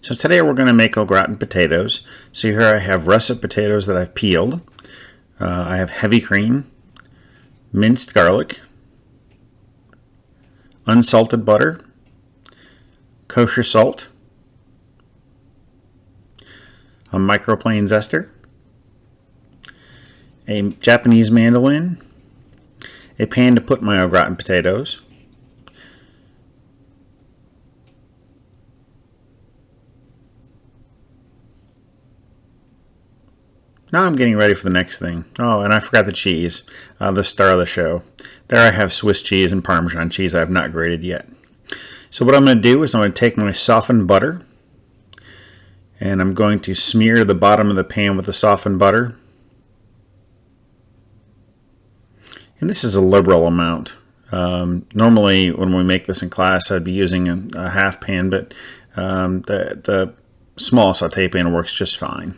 So today we're going to make gratin potatoes. So here I have russet potatoes that I've peeled. I have heavy cream, minced garlic, unsalted butter, kosher salt, a microplane zester, a Japanese mandolin, a pan to put my gratin potatoes, now I'm getting ready for the next thing. Oh, and I forgot the cheese, the star of the show. There I have Swiss cheese and Parmesan cheese I have not grated yet. So what I'm going to do is I'm going to take my softened butter and I'm going to smear the bottom of the pan with the softened butter. And this is a liberal amount. Normally when we make this in class I'd be using a half pan, but the small saute pan works just fine.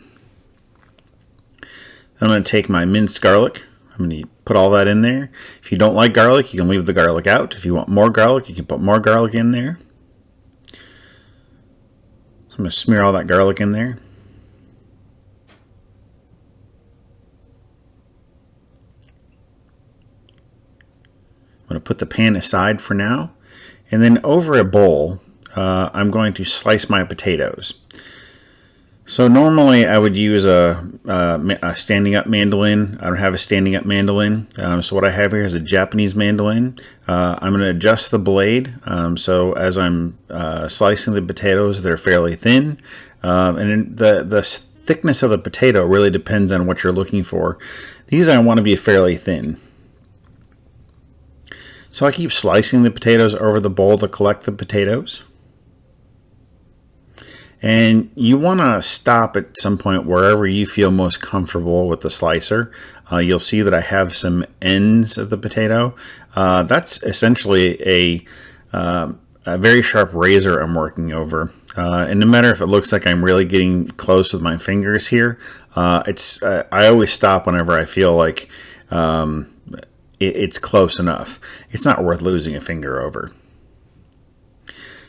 I'm going to take my minced garlic. I'm going to put all that in there. If you don't like garlic, you can leave the garlic out. If you want more garlic, you can put more garlic in there. So I'm going to smear all that garlic in there. I'm going to put the pan aside for now. And then over a bowl, I'm going to slice my potatoes. So normally I would use a standing up mandolin. I don't have a standing up mandolin. So what I have here is a Japanese mandolin. I'm going to adjust the blade. So as I'm slicing the potatoes, they're fairly thin. And the thickness of the potato really depends on what you're looking for. These I want to be fairly thin. So I keep slicing the potatoes over the bowl to collect the potatoes. And you want to stop at some point wherever you feel most comfortable with the slicer. You'll see that I have some ends of the potato. That's essentially a very sharp razor I'm working over. And no matter if it looks like I'm really getting close with my fingers here, I always stop whenever I feel like it's close enough. It's not worth losing a finger over.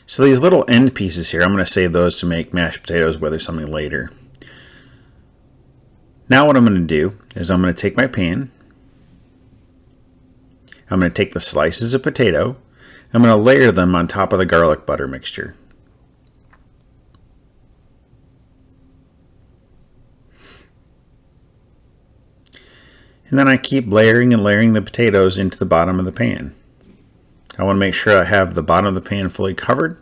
So these little end pieces here, I'm going to save those to make mashed potatoes with or something later. Now what I'm going to do is I'm going to take my pan. I'm going to take the slices of potato. I'm going to layer them on top of the garlic butter mixture. And then I keep layering and layering the potatoes into the bottom of the pan. I want to make sure I have the bottom of the pan fully covered.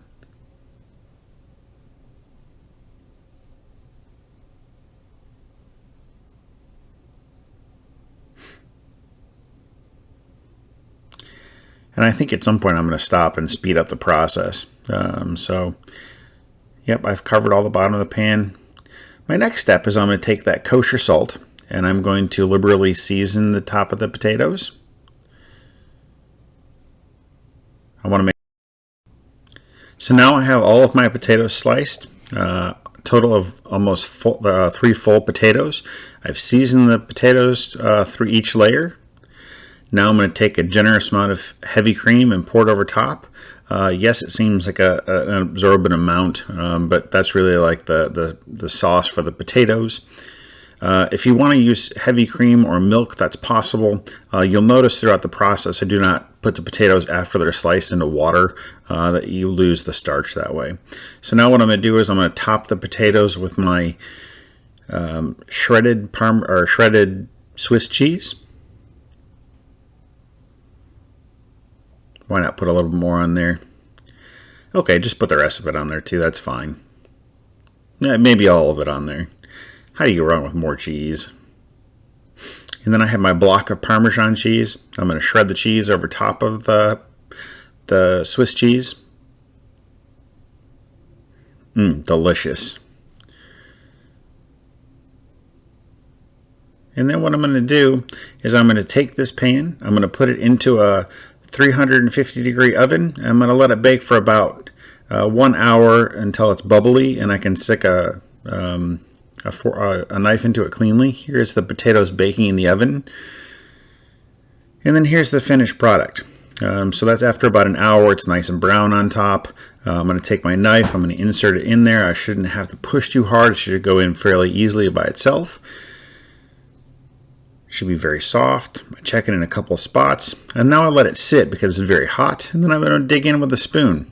And I think at some point I'm going to stop and speed up the process. Yep, I've covered all the bottom of the pan. My next step is I'm going to take that kosher salt and I'm going to liberally season the top of the potatoes. I want to make. So now I have all of my potatoes sliced, total of almost 3 full potatoes. I've seasoned the potatoes through each layer. Now I'm going to take a generous amount of heavy cream and pour it over top. Yes, it seems like an absorbent amount, but that's really like the sauce for the potatoes. If you want to use heavy cream or milk, that's possible. You'll notice throughout the process I do not put the potatoes after they're sliced into water, that you lose the starch that way. So now what I'm going to do is I'm going to top the potatoes with my shredded Swiss cheese. Why not put a little more on there? Okay, just put the rest of it on there too, that's fine. Yeah, maybe all of it on there. How do you go wrong with more cheese? And then I have my block of Parmesan cheese. I'm going to shred the cheese over top of the Swiss cheese. Delicious. And then what I'm going to do is I'm going to take this pan, I'm going to put it into a 350 degree oven. I'm going to let it bake for about 1 hour until it's bubbly and I can stick a knife into it cleanly. Here's the potatoes baking in the oven. And then here's the finished product. So that's after about an hour. It's nice and brown on top. I'm going to take my knife. I'm going to insert it in there. I shouldn't have to push too hard. It should go in fairly easily by itself. Should be very soft. I check it in a couple of spots. And now I let it sit because it's very hot. And then I'm going to dig in with a spoon.